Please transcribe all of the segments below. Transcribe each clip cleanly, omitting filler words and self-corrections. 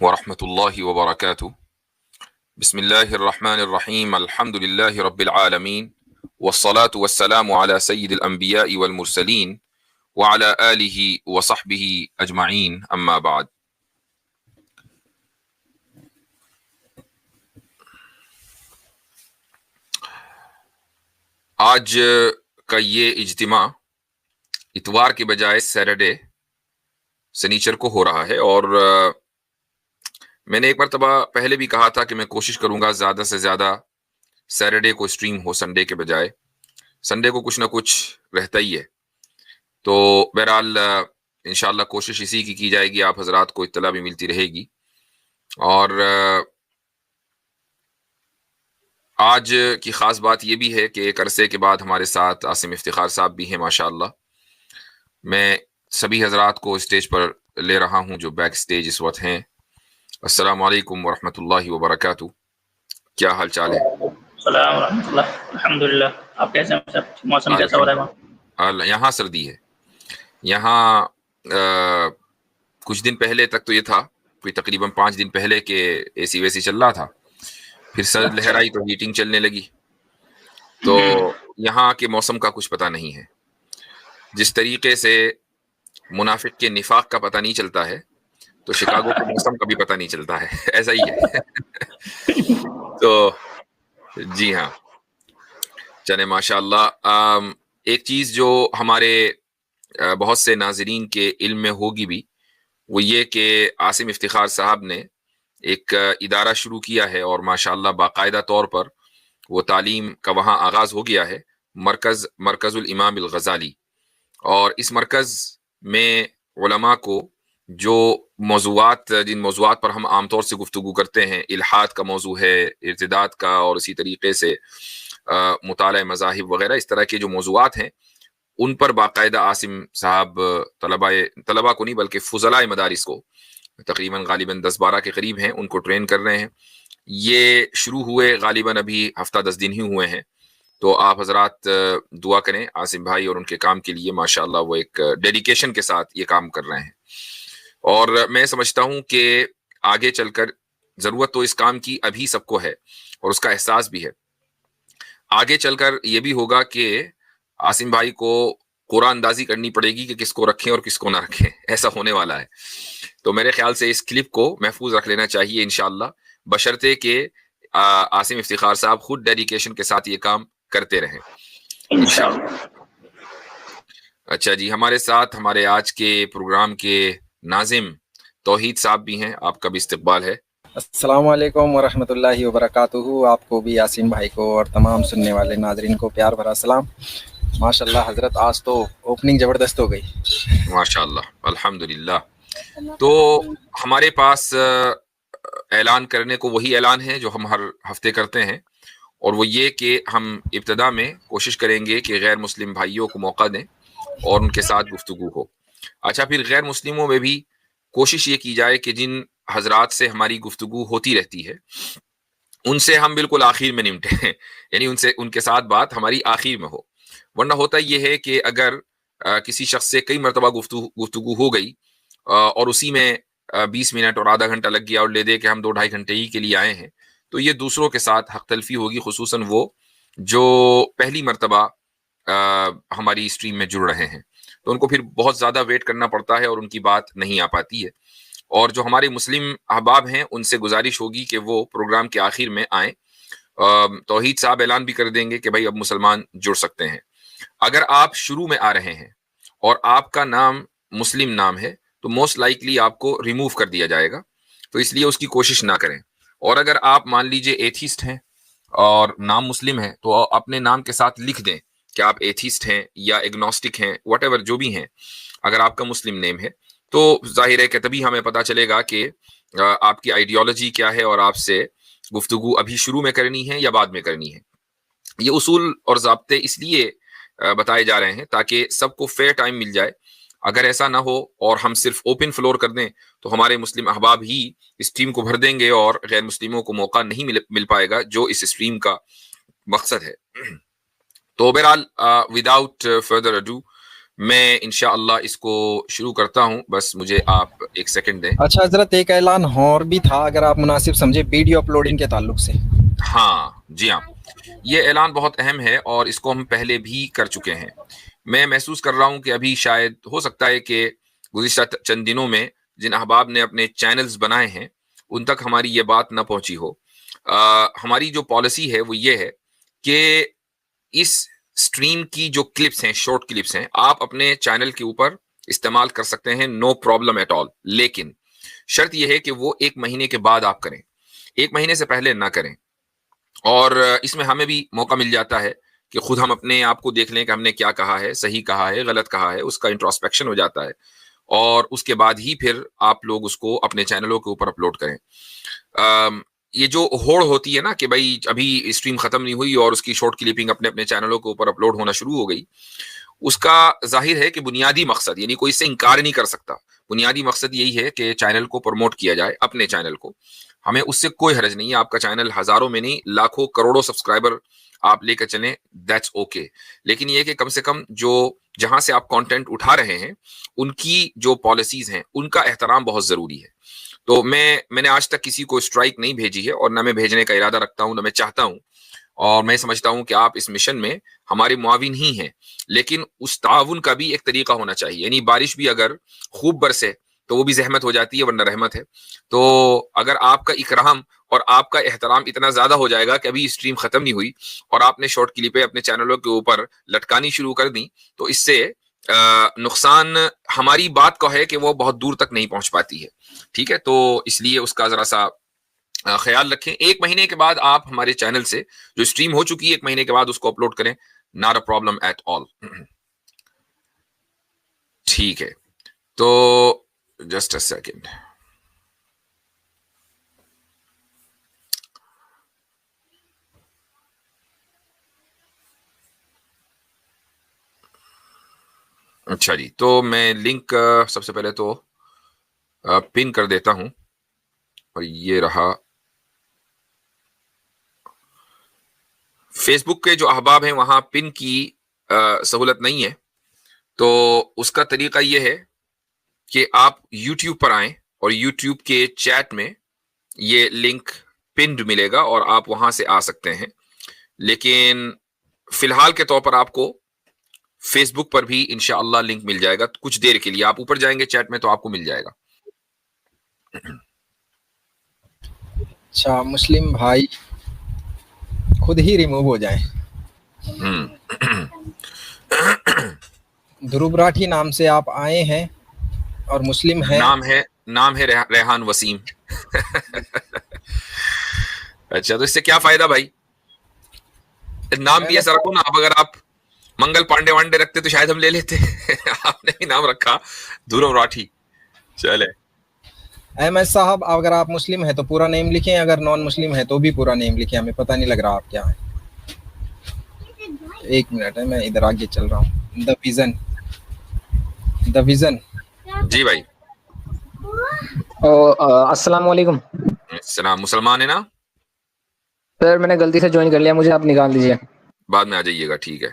ورحمۃ اللہ وبرکاتہ۔ بسم اللہ الرحمن الرحیم، الحمد للہ رب العالمین، والصلاة والسلام علی سید الانبیاء والمرسلین وعلی آلہ وصحبہ اجمعین، اما بعد۔ آج کا یہ اجتماع اتوار کے بجائے سیٹرڈے سنیچر کو ہو رہا ہے، اور میں نے ایک مرتبہ پہلے بھی کہا تھا کہ میں کوشش کروں گا زیادہ سے زیادہ سیٹرڈے کو اسٹریم ہو سنڈے کے بجائے۔ سنڈے کو کچھ نہ کچھ رہتا ہی ہے، تو بہرحال انشاءاللہ کوشش اسی کی جائے گی، آپ حضرات کو اطلاع بھی ملتی رہے گی۔ اور آج کی خاص بات یہ بھی ہے کہ ایک عرصے کے بعد ہمارے ساتھ عاصم افتخار صاحب بھی ہیں ماشاءاللہ۔ میں سبھی حضرات کو اسٹیج پر لے رہا ہوں جو بیک سٹیج اس وقت ہیں۔ السلام علیکم ورحمۃ اللہ وبرکاتہ، کیا حال چال ہے؟ السلام ورحمۃ اللہ، الحمدللہ۔ آپ کیسے ہیں؟ موسم کیسا ہو رہا ہے وہاں؟ یہاں سردی ہے، یہاں کچھ دن پہلے تک تو یہ تھا، کوئی تقریباً 5 دن پہلے کہ اے سی ویسی چل رہا تھا، پھر سرد لہرائی تو ہیٹنگ چلنے لگی، تو یہاں کے موسم کا کچھ پتہ نہیں ہے۔ جس طریقے سے منافق کے نفاق کا پتہ نہیں چلتا ہے، تو شکاگو کے موسم کا بھی پتہ نہیں چلتا ہے، ایسا ہی ہے۔ تو جی ہاں، چلے ماشاءاللہ۔ ایک چیز جو ہمارے بہت سے ناظرین کے علم میں ہوگی بھی، وہ یہ کہ عاصم افتخار صاحب نے ایک ادارہ شروع کیا ہے، اور ماشاءاللہ باقاعدہ طور پر وہ تعلیم کا وہاں آغاز ہو گیا ہے، مرکز الامام الغزالی۔ اور اس مرکز میں علماء کو جو جن موضوعات پر ہم عام طور سے گفتگو کرتے ہیں، الحاد کا موضوع ہے، ارتداد کا، اور اسی طریقے سے مطالعہ مذاہب وغیرہ، اس طرح کے جو موضوعات ہیں ان پر باقاعدہ عاصم صاحب طلباء کو نہیں بلکہ فضلاء مدارس کو، تقریباً غالباً 10-12 کے قریب ہیں، ان کو ٹرین کر رہے ہیں۔ یہ شروع ہوئے غالباً ابھی ہفتہ 10 دن ہی ہوئے ہیں، تو آپ حضرات دعا کریں عاصم بھائی اور ان کے کام کے لیے، ماشاءاللہ وہ ایک ڈیڈیکیشن کے ساتھ یہ کام کر رہے ہیں، اور میں سمجھتا ہوں کہ آگے چل کر ضرورت تو اس کام کی ابھی سب کو ہے، اور اس کا احساس بھی ہے۔ آگے چل کر یہ بھی ہوگا کہ عاصم بھائی کو قرآن اندازی کرنی پڑے گی کہ کس کو رکھیں اور کس کو نہ رکھیں، ایسا ہونے والا ہے۔ تو میرے خیال سے اس کلپ کو محفوظ رکھ لینا چاہیے انشاءاللہ، بشرطے کہ عاصم افتخار صاحب خود ڈیڈیکیشن کے ساتھ یہ کام کرتے رہیں انشاءاللہ۔ اچھا جی، ہمارے ساتھ ہمارے آج کے پروگرام کے ناظم توحید صاحب بھی ہیں، آپ کا بھی استقبال ہے۔ السلام علیکم ورحمۃ اللہ وبرکاتہ۔ آپ کو بھی، عاصم بھائی کو اور تمام سننے والے ناظرین کو پیار بھرا سلام۔ ماشاءاللہ حضرت، آج تو اوپننگ زبردست ہو گئی ماشاءاللہ، الحمدللہ۔ تو ہمارے پاس اعلان کرنے کو وہی اعلان ہے جو ہم ہر ہفتے کرتے ہیں، اور وہ یہ کہ ہم ابتدا میں کوشش کریں گے کہ غیر مسلم بھائیوں کو موقع دیں اور ان کے ساتھ گفتگو ہو۔ اچھا، پھر غیر مسلموں میں بھی کوشش یہ کی جائے کہ جن حضرات سے ہماری گفتگو ہوتی رہتی ہے ان سے ہم بالکل آخر میں نمٹیں، یعنی ان کے ساتھ بات ہماری آخر میں ہو، ورنہ ہوتا یہ ہے کہ اگر کسی شخص سے کئی مرتبہ گفتگو ہو گئی اور اسی میں 20 منٹ اور آدھا گھنٹہ لگ گیا اور لے دے کہ ہم 2-2.5 گھنٹے ہی کے لیے آئے ہیں، تو یہ دوسروں کے ساتھ حق تلفی ہوگی، خصوصاً وہ جو پہلی مرتبہ ہماری اسٹریم میں جڑ رہے ہیں، تو ان کو پھر بہت زیادہ ویٹ کرنا پڑتا ہے اور ان کی بات نہیں آ پاتی ہے۔ اور جو ہمارے مسلم احباب ہیں ان سے گزارش ہوگی کہ وہ پروگرام کے آخر میں آئیں۔ توحید صاحب اعلان بھی کر دیں گے کہ بھائی اب مسلمان جڑ سکتے ہیں۔ اگر آپ شروع میں آ رہے ہیں اور آپ کا نام مسلم نام ہے تو موسٹ لائکلی آپ کو ریموو کر دیا جائے گا، تو اس لیے اس کی کوشش نہ کریں۔ اور اگر آپ مان لیجئے ایتھیسٹ ہیں اور نام مسلم ہے تو اپنے نام کے ساتھ لکھ دیں کہ آپ ایتھیسٹ ہیں یا ایگنوسٹک ہیں، واٹ ایور جو بھی ہیں، اگر آپ کا مسلم نیم ہے تو ظاہر ہے کہ تبھی ہمیں پتہ چلے گا کہ آپ کی آئیڈیالوجی کیا ہے اور آپ سے گفتگو ابھی شروع میں کرنی ہے یا بعد میں کرنی ہے۔ یہ اصول اور ضابطے اس لیے بتائے جا رہے ہیں تاکہ سب کو فیئر ٹائم مل جائے۔ اگر ایسا نہ ہو اور ہم صرف اوپن فلور کر دیں تو ہمارے مسلم احباب ہی اسٹریم کو بھر دیں گے اور غیر مسلموں کو موقع نہیں مل پائے گا جو اس اسٹریم کا مقصد ہے۔ تو بہرحال وداؤٹ فردر اڈو میں انشاءاللہ اس کو شروع کرتا ہوں, بس مجھے آپ ایک سیکنڈ دیں. اچھا حضرت, ایک اعلان اور بھی تھا اگر آپ مناسب سمجھے ویڈیو اپلوڈنگ کے تعلق سے. ہاں جی ہاں, یہ اعلان بہت اہم ہے اور اس کو ہم پہلے بھی کر چکے ہیں. میں محسوس کر رہا ہوں کہ ابھی شاید ہو سکتا ہے کہ گزشتہ چند دنوں میں جن احباب نے اپنے چینلز بنائے ہیں ان تک ہماری یہ بات نہ پہنچی ہو. ہماری جو پالیسی ہے وہ یہ ہے کہ اس سٹریم کی جو کلپس ہیں, شارٹ کلپس ہیں, آپ اپنے چینل کے اوپر استعمال کر سکتے ہیں, نو پرابلم ایٹ آل. لیکن شرط یہ ہے کہ وہ 1 مہینے کے بعد آپ کریں, 1 مہینے سے پہلے نہ کریں. اور اس میں ہمیں بھی موقع مل جاتا ہے کہ خود ہم اپنے آپ کو دیکھ لیں کہ ہم نے کیا کہا ہے, صحیح کہا ہے, غلط کہا ہے, اس کا انٹروسپیکشن ہو جاتا ہے, اور اس کے بعد ہی پھر آپ لوگ اس کو اپنے چینلوں کے اوپر اپلوڈ کریں. یہ جو ہوڑ ہوتی ہے نا کہ بھائی ابھی اسٹریم ختم نہیں ہوئی اور اس کی شارٹ کلپنگ اپنے اپنے چینلوں کے اوپر اپلوڈ ہونا شروع ہو گئی, اس کا ظاہر ہے کہ بنیادی مقصد, یعنی کوئی اس سے انکار نہیں کر سکتا, بنیادی مقصد یہی ہے کہ چینل کو پروموٹ کیا جائے, اپنے چینل کو. ہمیں اس سے کوئی حرج نہیں ہے, آپ کا چینل ہزاروں میں نہیں لاکھوں کروڑوں سبسکرائبر آپ لے کر چلیں, دیٹس اوکے. لیکن یہ کہ کم سے کم جو جہاں سے آپ کانٹینٹ اٹھا رہے ہیں ان کی جو پالیسیز ہیں ان کا احترام بہت ضروری ہے. تو میں نے آج تک کسی کو اسٹرائک نہیں بھیجی ہے, اور نہ میں بھیجنے کا ارادہ رکھتا ہوں, نہ میں چاہتا ہوں. اور میں سمجھتا ہوں کہ آپ اس مشن میں ہمارے معاون ہی ہیں, لیکن اس تعاون کا بھی ایک طریقہ ہونا چاہیے. یعنی بارش بھی اگر خوب برسے تو وہ بھی زحمت ہو جاتی ہے, ورنہ رحمت ہے. تو اگر آپ کا اکرام اور آپ کا احترام اتنا زیادہ ہو جائے گا کہ ابھی اسٹریم ختم نہیں ہوئی اور آپ نے شارٹ کلپیں اپنے چینلوں کے اوپر لٹکانی شروع کر دیں, تو اس سے نقصان ہماری بات کا ہے کہ وہ بہت دور تک نہیں پہنچ پاتی ہے. ٹھیک ہے, تو اس لیے اس کا ذرا سا خیال رکھیں. 1 مہینے کے بعد آپ ہمارے چینل سے جو اسٹریم ہو چکی ہے 1 مہینے کے بعد اس کو اپلوڈ کریں, not a problem at all. ٹھیک ہے, تو جسٹ اے سیکنڈ. اچھا جی, تو میں لنک سب سے پہلے تو پن کر دیتا ہوں, اور یہ رہا. فیس بک کے جو احباب ہیں وہاں پن کی سہولت نہیں ہے, تو اس کا طریقہ یہ ہے کہ آپ یوٹیوب پر آئیں اور یوٹیوب کے چیٹ میں یہ لنک پنڈ ملے گا اور آپ وہاں سے آ سکتے ہیں. لیکن فی الحال کے طور پر آپ کو فیس بک پر بھی انشاءاللہ لنک مل جائے گا. کچھ دیر کے لیے آپ اوپر جائیں گے چیٹ میں تو آپ کو مل جائے گا. اچھا, مسلم بھائی خود ہی ریموو ہو جائیں. دھروب راٹھی نام سے آپ آئے ہیں اور مسلم ہیں. نام ہے ریحان وسیم. اچھا, تو اس سے کیا فائدہ بھائی؟ نام بھی ایسا رکھو نا. اب اگر آپ منگل پانڈے وانڈے رکھتے تو شاید ہم لے لیتے. آپ نے بھی نام رکھا دھروب راٹھی. چلے احمد صاحب, اگر آپ مسلم ہیں تو پورا نیم لکھیں, اگر نان مسلم ہے تو بھی پورا نیم لکھیں. ہمیں پتہ نہیں لگ رہا آپ کیا ہیں. 1 منٹ ہے, میں ادھر آگے چل رہا ہوں. The vision. جی بھائی. السلام علیکم. السلام. مسلمان ہے نا سر؟ میں نے غلطی سے جوائن کر لیا, مجھے آپ نکال دیجیے. بعد میں آ جائیے گا. ٹھیک ہے.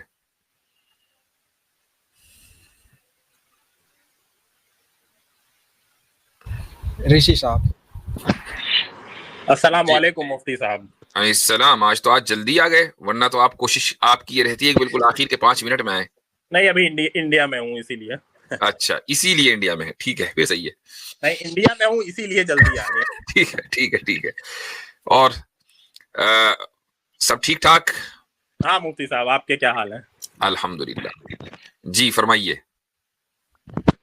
رشی صاحب. السلام علیکم مفتی صاحب. السلام. آج جلدی آ گئے, ورنہ تو آپ کوشش آپ کی یہ رہتی ہے کہ بالکل آخر کے 5 منٹ میں آئے. نہیں, ابھی انڈیا میں ہوں اسی لیے. اچھا, اسی لیے انڈیا میں ہے. ٹھیک ہے, پھر صحیح ہے. نہیں, انڈیا میں ہوں اسی لیے جلدی آ گئے. ٹھیک ہے. اور سب ٹھیک ٹھاک؟ ہاں مفتی صاحب, آپ کے کیا حال ہیں؟ الحمدللہ. جی فرمائیے.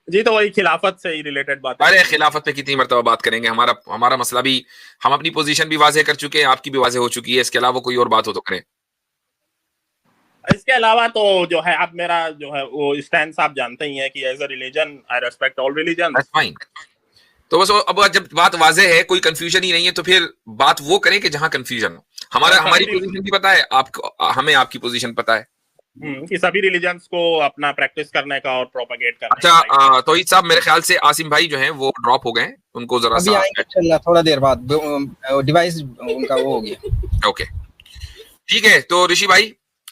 جی, تو وہی خلافت سے ہی ریلیٹڈ بات. ارے خلافت پہ کتنی مرتبہ بات کریں گے؟ ہمارا مسئلہ بھی, ہم اپنی پوزیشن بھی واضح کر چکے ہیں, آپ کی بھی واضح ہو چکی ہے. اس کے علاوہ کوئی اور بات ہو تو کریں. اس کے علاوہ تو جو ہے اب میرا جو ہے وہ اسٹینس آپ جانتے ہی ہیں کہ as a religion I respect all religion. تو بس اب جب بات واضح ہے, کوئی کنفیوژن ہی نہیں ہے, تو پھر بات وہ کریں کہ جہاں کنفیوژن ہو. ہماری پوزیشن بھی پتا ہے آپ کو, ہمیں آپ کی پوزیشن پتا ہے کہ سبھی ریلیجنس کو اپنا پریکٹس کرنے کا اور پروپیگیٹ کرنے کا. اچھا, توحید صاحب میرے خیال سے عاصم بھائی جو ہیں وہ ڈراپ ہو گئے, ان کو ذرا سا انشاءاللہ تھوڑا دیر بعد, ڈیوائس ان کا وہ ہو گیا. اوکے ٹھیک ہے. تو رشی بھائی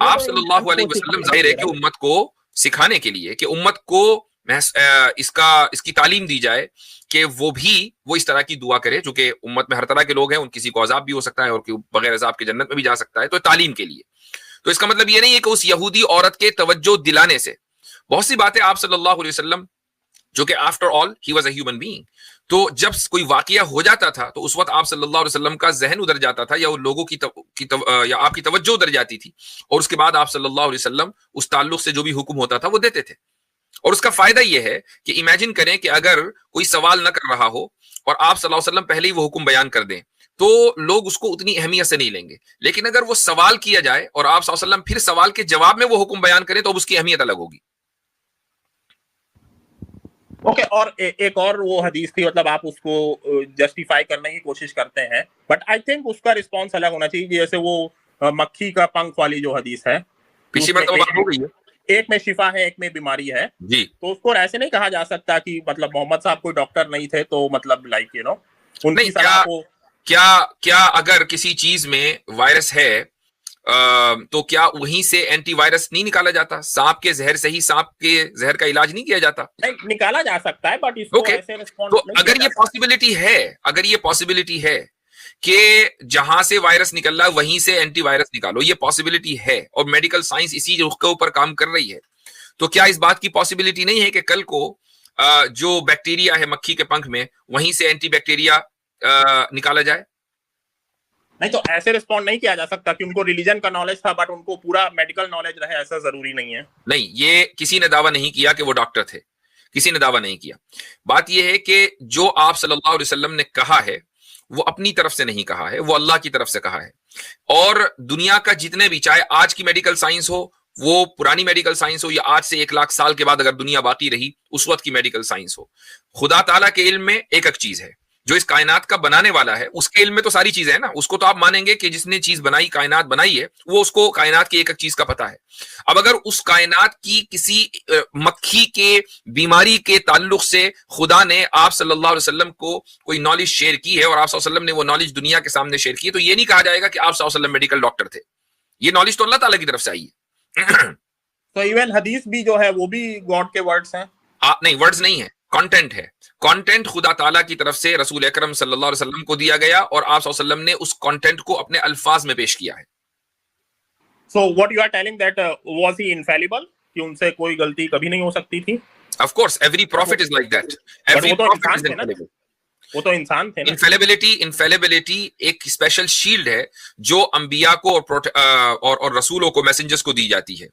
آپ صلی اللہ علیہ وسلم ظاہر ہے کہ امت کو سکھانے کے لیے کہ امت کو اس کی تعلیم دی جائے کہ وہ اس طرح کی دعا کرے، چونکہ امت میں ہر طرح کے لوگ ہیں، ان کسی کو عذاب بھی ہو سکتا ہے اور بغیر عذاب کے جنت میں بھی جا سکتا ہے، تو تعلیم کے لیے. تو اس کا مطلب یہ نہیں ہے کہ اس یہودی عورت کے توجہ دلانے سے بہت سی باتیں آپ صلی اللہ علیہ وسلم، جو کہ after all he was a human being, تو جب کوئی واقعہ ہو جاتا تھا تو اس وقت آپ صلی اللہ علیہ وسلم کا ذہن ادھر جاتا تھا، یا لوگوں کی یا آپ کی توجہ ادھر جاتی تھی، اور اس کے بعد آپ صلی اللہ علیہ وسلم اس تعلق سے جو بھی حکم ہوتا تھا وہ دیتے تھے. اور اس کا فائدہ یہ ہے کہ امیجن کریں کہ اگر کوئی سوال نہ کر رہا ہو اور آپ صلی اللہ علیہ وسلم پہلے ہی وہ حکم بیان کر دیں تو لوگ اس کو اتنی اہمیت سے نہیں لیں گے، لیکن اگر وہ سوال کیا جائے اور آپ صلی اللہ علیہ وسلم پھر سوال کے جواب میں وہ حکم بیان کریں تو اب اس کی اہمیت الگ ہوگی. اوکے، اور ایک اور وہ حدیث تھی، مطلب آپ اس کو جسٹیفائی کرنے کی کوشش کرتے ہیں، بٹ آئی تھنک اس کا رسپانس الگ ہونا چاہیے. جیسے وہ مکھی کا پنکھ والی جو حدیث ہے، پچھلی مرتبہ بات ہو گئی ہے، ایک میں شفا ہے ایک میں بیماری ہے جی، تو اس کو ایسے نہیں کہا جا سکتا کہ مطلب محمد صاحب کوئی ڈاکٹر نہیں تھے تو مطلب لائک ان کی صلاح کو کیا اگر کسی چیز میں وائرس ہے تو کیا وہیں سے اینٹی وائرس نہیں نکالا جاتا؟ سانپ کے زہر سے ہی سانپ کے زہر کا علاج نہیں کیا جاتا؟ نہیں، نکالا جا سکتا ہے، بٹ اس کو ایسے رسپونس تو اگر یہ پاسبلٹی ہے کہ جہاں سے وائرس نکل رہا ہے وہیں سے اینٹی وائرس نکالو، یہ پاسبلٹی ہے اور میڈیکل سائنس اسی رخ کے اوپر کام کر رہی ہے، تو کیا اس بات کی پاسبلٹی نہیں ہے کہ کل کو جو بیکٹیریا ہے مکھی کے پنکھ میں وہیں سے اینٹی بیکٹیریا نکالا جائے؟ نہیں، تو ایسے رسپونڈ نہیں کیا جا سکتا کہ ان کو ریلیجن کا نالج تھا بٹ ان کو پورا میڈیکل نالج رہے، ایسا ضروری نہیں ہے. نہیں، یہ کسی نے دعویٰ نہیں کیا کہ وہ ڈاکٹر تھے، کسی نے دعویٰ نہیں کیا. بات یہ ہے کہ جو آپ صلی اللہ علیہ وسلم نے کہا ہے وہ اپنی طرف سے نہیں کہا ہے، وہ اللہ کی طرف سے کہا ہے. اور دنیا کا جتنے بھی، چاہے آج کی میڈیکل سائنس ہو، وہ پرانی میڈیکل سائنس ہو، یا آج سے 1 لاکھ سال کے بعد اگر دنیا باقی رہی اس وقت کی میڈیکل سائنس ہو، خدا تعالیٰ کے علم میں ایک چیز ہے، جو اس کائنات کا بنانے والا ہے اس کے علم میں تو ساری چیزیں ہیں نا، اس کو تو آپ مانیں گے کہ جس نے چیز بنائی، کائنات بنائی ہے، وہ اس کو کائنات کی ایک چیز کا پتہ ہے. اب اگر اس کائنات کی کسی مکھی کے بیماری کے تعلق سے خدا نے آپ صلی اللہ علیہ وسلم کو کوئی نالج شیئر کی ہے اور آپ صلی اللہ علیہ وسلم نے وہ نالج دنیا کے سامنے شیئر کی ہے، تو یہ نہیں کہا جائے گا کہ آپ صلی اللہ علیہ وسلم میڈیکل ڈاکٹر تھے. یہ نالج تو اللہ تعالیٰ کی طرف سے آئی ہے. تو ایون حدیث بھی جو ہے وہ بھی گاڈ کے ورڈز ہیں؟ نہیں، ورڈز نہیں ہے، کانٹینٹ ہے. کانٹینٹ خدا تعالیٰ کی طرف سے رسول اکرم صلی اللہ علیہ وسلم کو دیا گیا اور آپ صلی اللہ علیہ وسلم نے اس کانٹینٹ کو اپنے الفاظ میں پیش کیا ہے. So what you are telling that was he infallible؟ کہ ان سے کوئی غلطی کبھی نہیں ہو سکتی تھی؟ Of course, every prophet is like that. Every prophet is infallible. وہ تو انسان تھے نا. انفیلیبلٹی ایک اسپیشل شیلڈ ہے جو انبیاء کو اور رسولوں کو، میسنجرز کو دی جاتی ہے.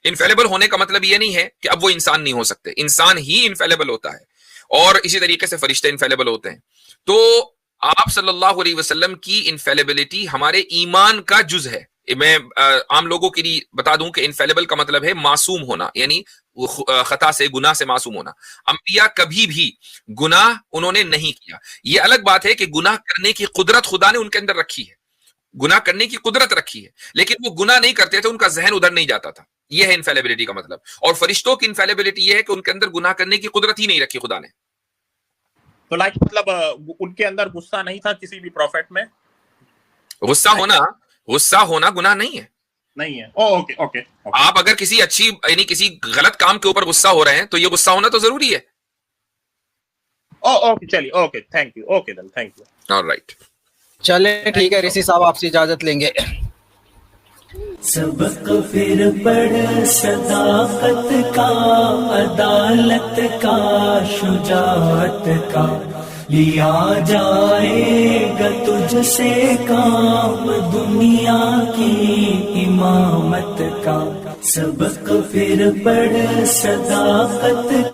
انفیلیبل ہونے کا مطلب یہ نہیں ہے کہ اب وہ انسان نہیں ہو سکتے، انسان ہی انفیلیبل ہوتا ہے اور اسی طریقے سے فرشتے انفیلیبل ہوتے ہیں. تو آپ صلی اللہ علیہ وسلم کی انفیلیبلٹی ہمارے ایمان کا جز ہے. میں عام لوگوں کے لیے بتا دوں کہ انفیلیبل کا مطلب ہے معصوم ہونا، یعنی خطا سے، گناہ سے معصوم ہونا. انبیاء کبھی بھی گناہ انہوں نے نہیں کیا. یہ الگ بات ہے کہ گناہ کرنے کی قدرت خدا نے ان کے اندر رکھی ہے، گناہ کرنے کی قدرت رکھی ہے، لیکن وہ گناہ نہیں کرتے تھے، ان کا ذہن ادھر نہیں جاتا تھا. یہ ہے انفیلیبلٹی کا مطلب. اور فرشتوں کی انفیلیبلٹی یہ ہے کہ ان کے اندر گناہ کرنے کی قدرت ہی نہیں رکھی خدا نے. تو لائک مطلب ان کے اندر غصہ نہیں تھا کسی بھی پروفیٹ میں؟ غصہ ہونا گناہ نہیں ہے. نہیں ہے. Okay okay. آپ اگر کسی اچھی، یعنی کسی غلط کام کے اوپر غصہ ہو رہے ہیں تو یہ غصہ ہونا تو ضروری ہے. اوکے، چلیے، okay, thank you. Okay then, thank you. Alright, چلیں ٹھیک ہے، رشی صاحب آپ سے اجازت لیں گے. سبق پھر پڑھ صداقت کا، عدالت کا، شجاعت کا، لیا جائے گا تجھ سے کام دنیا کی امامت کا. سبق پھر پڑھ صداقت